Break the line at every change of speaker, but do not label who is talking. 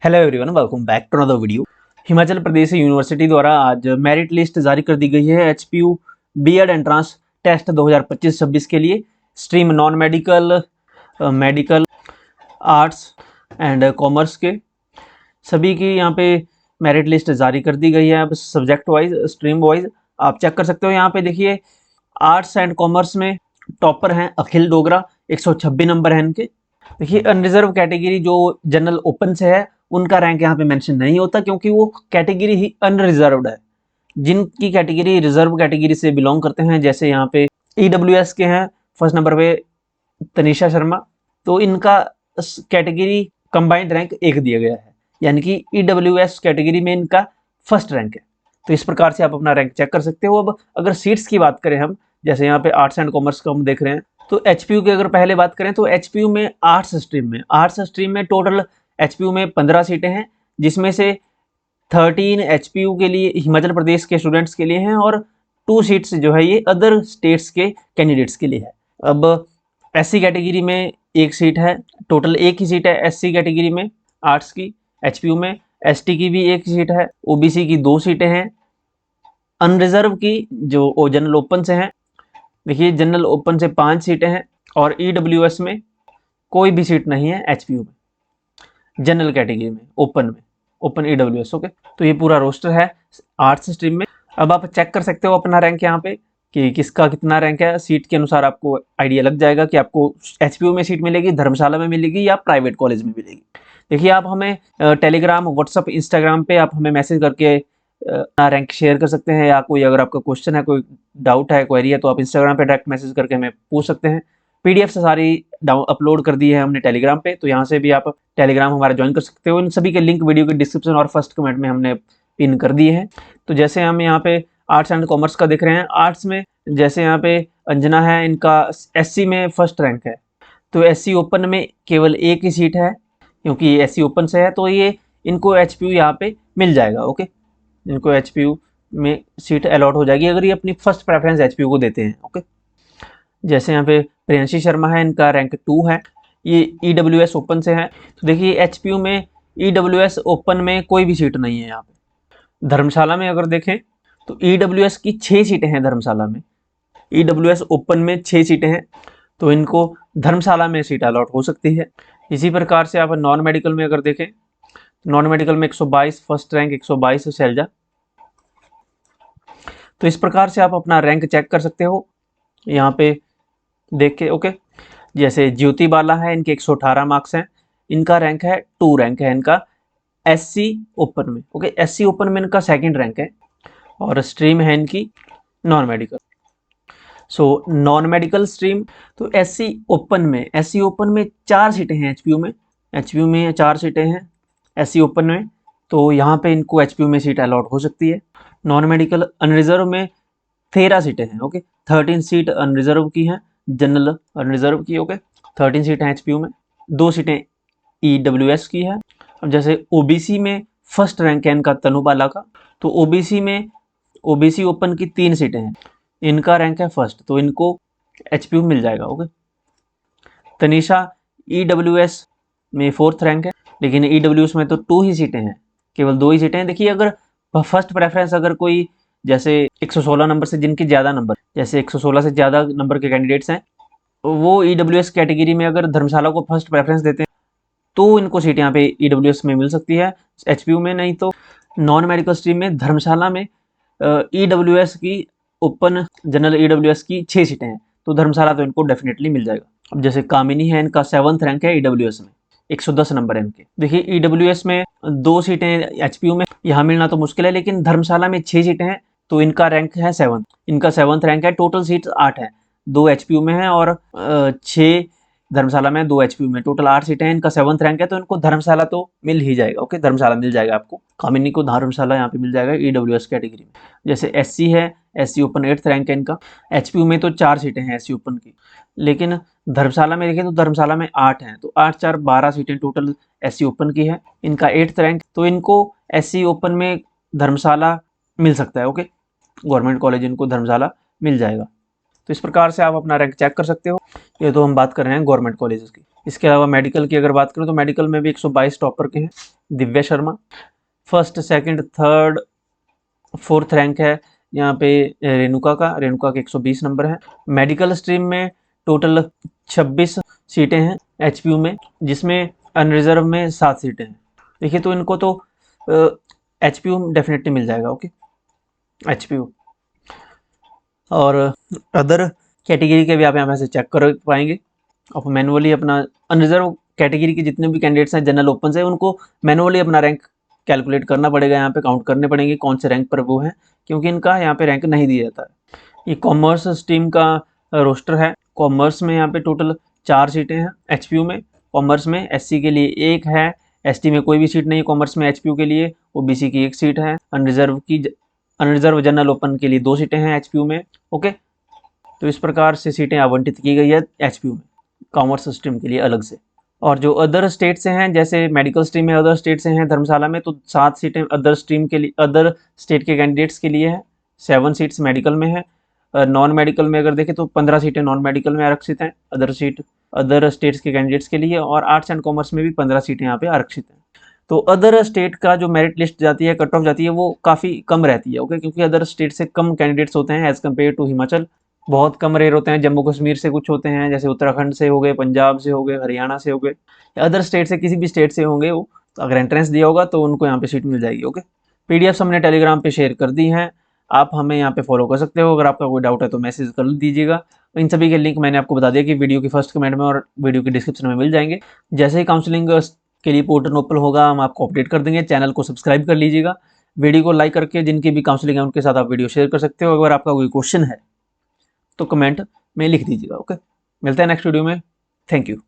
Hello everyone, welcome back to another video. Himachal Pradesh university द्वारा आज merit list जारी कर दी गई है एचपीयू बीएड एंट्रांस टेस्ट 2025-26 के लिए। Stream non medical, medical, arts and commerce के सभी की यहाँ पे मेरिट लिस्ट जारी कर दी गई है। अब सब्जेक्ट वाइज, स्ट्रीम वाइज आप चेक कर सकते हो। यहाँ पे देखिए, आर्ट्स एंड कॉमर्स में टॉपर हैं अखिल डोगरा, 126 नंबर है इनके। देखिए, अनरिजर्व कैटेगरी जो जनरल ओपन से है उनका रैंक यहाँ पे मेंशन नहीं होता, क्योंकि वो कैटेगरी ही अनरिजर्व्ड है। जिनकी कैटेगरी रिजर्व कैटेगरी से बिलोंग करते हैं, जैसे यहाँ पे ईडब्ल्यूएस के हैं फर्स्ट नंबर पे तनिषा शर्मा, तो इनका कैटेगरी कंबाइंड रैंक 1 दिया गया है, यानी कि ईडब्ल्यूएस कैटेगरी में इनका फर्स्ट रैंक है। तो इस प्रकार से आप अपना रैंक चेक कर सकते हो। अब अगर सीट्स की बात करें हम, जैसे यहाँ पे आर्ट्स एंड कॉमर्स का हम देख रहे हैं, तो एचपीयू की अगर पहले बात करें तो एचपीयू में आर्ट्स स्ट्रीम में टोटल एचपीयू में 15 सीटें हैं, जिसमें से 13 एचपीयू के लिए हिमाचल प्रदेश के स्टूडेंट्स के लिए हैं और 2 सीट्स जो है ये अदर स्टेट्स के कैंडिडेट्स के लिए है। अब एससी कैटेगरी में 1 सीट है, टोटल 1 ही सीट है एससी कैटेगरी में आर्ट्स की एचपीयू में। एसटी की भी 1 सीट है, ओबीसी की 2 सीटें हैं, अनरिजर्व की जो जनरल ओपन से हैं, देखिए जनरल ओपन से 5 सीटें हैं और ईडब्ल्यूएस में कोई भी सीट नहीं है एचपीयू में, जनरल कैटेगरी में, ओपन ईडब्ल्यूएस। ओके, तो ये पूरा रोस्टर है आर्ट्स स्ट्रीम में। अब आप चेक कर सकते हो अपना रैंक यहाँ पे कि किसका कितना रैंक है। सीट के अनुसार आपको आइडिया लग जाएगा कि आपको एचपीयू में सीट मिलेगी, धर्मशाला में मिलेगी या प्राइवेट कॉलेज में मिलेगी। देखिए, आप हमें टेलीग्राम, व्हाट्सअप, इंस्टाग्राम पे आप हमें मैसेज करके अपना रैंक शेयर कर सकते हैं, या कोई अगर आपका क्वेश्चन है, कोई डाउट है, क्वेरी है, तो आप इंस्टाग्राम पे डायरेक्ट मैसेज करके हमें पूछ सकते हैं। पीडीएफ से सारी अपलोड कर दी है हमने टेलीग्राम पे, तो यहाँ से भी आप टेलीग्राम हमारा ज्वाइन कर सकते हो। इन सभी के लिंक वीडियो के डिस्क्रिप्शन और फर्स्ट कमेंट में हमने पिन कर दिए हैं। तो जैसे हम यहाँ पे आर्ट्स एंड कॉमर्स का देख रहे हैं, आर्ट्स में जैसे यहाँ पे अंजना है, इनका एससी में फर्स्ट रैंक है। तो एससी ओपन में केवल 1 ही सीट है, क्योंकि ये एससी ओपन से है, तो ये इनको एचपीयू यहाँ पे मिल जाएगा। ओके, इनको एचपीयू में सीट अलॉट हो जाएगी अगर ये अपनी फर्स्ट प्रेफरेंस एचपीयू को देते हैं। ओके, जैसे यहाँ पे प्रियांशी शर्मा है, इनका रैंक 2 है, ये ईडब्ल्यूएस ओपन से है। तो देखिए, एचपीयू में ईडब्ल्यूएस ओपन में कोई भी सीट नहीं है। यहाँ पे धर्मशाला में अगर देखें तो ईडब्ल्यूएस की 6 सीटें हैं धर्मशाला में, ईडब्ल्यूएस ओपन में 6 सीटें हैं, तो इनको धर्मशाला में सीट अलॉट हो सकती है। इसी प्रकार से आप नॉन मेडिकल में अगर देखें, नॉन मेडिकल में 122 फर्स्ट रैंक 122 शैलजा। तो इस प्रकार से आप अपना रैंक चेक कर सकते हो यहाँ पे देख के। ओके, जैसे ज्योति बाला है, इनके 118 मार्क्स हैं, इनका रैंक है 2 रैंक है इनका एससी ओपन में। ओके, एससी ओपन में इनका 2nd रैंक है और स्ट्रीम है इनकी non medical. So non medical stream, तो एससी ओपन में 4 सीटें हैं एचपीयू में 4 सीटें हैं एससी ओपन में, तो यहाँ पे इनको एचपीयू में सीट अलॉट हो सकती है। नॉन मेडिकल अनरिजर्व में 13 सीटें हैं। ओके, 13 सीट अनरिजर्व की हैं, जनरल अनरिजर्व की। ओके, 13 सीटें एचपीयू में, 2 सीटें ईडब्ल्यूएस की है। अब जैसे ओबीसी में फर्स्ट रैंक है इनका तनु बाला का, तो ओबीसी ओपन की 3 सीटें हैं, इनका रैंक है फर्स्ट, तो इनको एचपीयू मिल जाएगा। ओके, तनिषा ईडब्ल्यूएस में 4th रैंक है, लेकिन ईडब्ल्यूएस में तो 2 ही सीटें हैं, केवल 2 ही सीटें हैं। देखिए, अगर फर्स्ट प्रेफरेंस अगर कोई जैसे 116 नंबर से जिनके ज़्यादा नंबर, जैसे 116 से ज़्यादा नंबर के कैंडिडेट्स हैं, वो ईडब्ल्यूएस कैटेगरी में अगर धर्मशाला को फर्स्ट प्रेफरेंस देते हैं तो इनको सीट यहाँ पे ईडब्ल्यूएस में मिल सकती है, एचपीयू में नहीं। तो नॉन मेडिकल स्ट्रीम में धर्मशाला में ईडब्ल्यूएस की ओपन जनरल ईडब्ल्यूएस की 6 सीटें हैं, तो धर्मशाला तो इनको डेफिनेटली मिल जाएगा। अब जैसे कामिनी है, इनका 7th रैंक है ईडब्ल्यूएस में, 110 नंबर है इनके। देखिए, ईडब्ल्यूएस में 2 सीटें एचपीयू में, यहाँ मिलना तो मुश्किल है, लेकिन धर्मशाला में 6 सीटें हैं, तो इनका रैंक है 7th, इनका 7th रैंक है। टोटल सीट्स 8 है, 2 एचपीयू में है और 6 धर्मशाला में, 2 एचपीयू में, टोटल 8 सीटें हैं। इनका 7th रैंक है, तो इनको धर्मशाला तो मिल ही जाएगा। ओके, धर्मशाला मिल जाएगा आपको, कामिनी को धर्मशाला यहाँ पे मिल जाएगा ईडब्ल्यूएस कैटेगरी में। जैसे एससी है, एससी ओपन 8th रैंक है इनका, एचपीयू में तो 4 सीटें हैं एससी ओपन की, लेकिन धर्मशाला में देखें तो धर्मशाला में 8 हैं, तो 8 4 12 सीटें टोटल एससी ओपन की है। इनका 8th रैंक, तो इनको एससी ओपन में धर्मशाला मिल सकता है। ओके, गवर्नमेंट कॉलेज इनको धर्मशाला मिल जाएगा। तो इस प्रकार से आप अपना रैंक चेक कर सकते हो। ये तो हम बात कर रहे हैं गवर्नमेंट कॉलेजेस की। इसके अलावा मेडिकल की अगर बात करें तो मेडिकल में भी 122 टॉपर के हैं, Divya Sharma. First, second, third, fourth rank है यहाँ पे रेणुका के 120 नंबर है। मेडिकल स्ट्रीम में टोटल 26 सीटें हैं एचपीयू में, जिसमें अनरिजर्व में 7 सीटें हैं। देखिए तो इनको तो एचपीयू डेफिनेटली मिल जाएगा। ओके, एचपीयू और अदर कैटेगरी के भी आप यहाँ से चेक कर पाएंगे। आप मैनुअली अपना अनरिजर्व कैटेगरी के जितने भी कैंडिडेट्स हैं जनरल ओपन से, उनको मैनुअली अपना रैंक कैलकुलेट करना पड़ेगा, यहाँ पे काउंट करने पड़ेंगे कौन से रैंक पर वो हैं, क्योंकि इनका यहाँ पे रैंक नहीं दिया जाता है। ये कॉमर्स स्ट्रीम का रोस्टर है। कॉमर्स में यहाँ पे टोटल 4 सीटें हैं एचपीयू में। कॉमर्स में एससी के लिए 1 है, एसटी में कोई भी सीट नहीं है कॉमर्स में एचपीयू के लिए, ओबीसी की 1 सीट है, अनरिजर्व जनरल ओपन के लिए 2 सीटें हैं एचपीयू में। ओके, तो इस प्रकार से सीटें आवंटित की गई है एचपीयू में कॉमर्स स्ट्रीम के लिए अलग से। और जो अदर स्टेट से हैं, जैसे मेडिकल स्ट्रीम में अदर स्टेट से हैं धर्मशाला में, तो 7 सीटें अदर स्ट्रीम के लिए, अदर स्टेट के कैंडिडेट्स के लिए है। 7 सीट्स मेडिकल में है। नॉन मेडिकल में अगर देखें तो 15 सीटें नॉन मेडिकल में आरक्षित हैं अदर स्टेट्स के कैंडिडेट्स के लिए, और आर्ट्स एंड कॉमर्स में भी 15 सीटें यहाँ पे आरक्षित हैं। तो अदर स्टेट का जो मेरिट लिस्ट जाती है, कट ऑफ जाती है, वो काफ़ी कम रहती है। ओके, क्योंकि अदर स्टेट से कम कैंडिडेट्स होते हैं एज़ कम्पेयर टू हिमाचल। बहुत कम रेयर होते हैं। जम्मू कश्मीर से कुछ होते हैं, जैसे उत्तराखंड से हो गए, पंजाब से हो गए, हरियाणा से हो गए, अदर स्टेट से किसी भी स्टेट से होंगे वो, तो अगर एंट्रेंस दिया होगा तो उनको यहाँ पे सीट मिल जाएगी। ओके, पीडीएफ हमने टेलीग्राम पे शेयर कर दी हैं, आप हमें यहाँ पे फॉलो कर सकते हो। अगर आपका कोई डाउट है तो मैसेज कर दीजिएगा। इन सभी के लिंक मैंने आपको बता दिया कि वीडियो की फर्स्ट कमेंट में और वीडियो की डिस्क्रिप्शन में मिल जाएंगे। जैसे ही काउंसलिंग के लिए पोर्टल ओपन होगा हम आपको अपडेट कर देंगे। चैनल को सब्सक्राइब कर लीजिएगा, वीडियो को लाइक करके जिनकी भी काउंसलिंग है उनके साथ आप वीडियो शेयर कर सकते हो। अगर आपका कोई क्वेश्चन है तो कमेंट में लिख दीजिएगा। ओके, मिलते हैं नेक्स्ट वीडियो में। Thank you.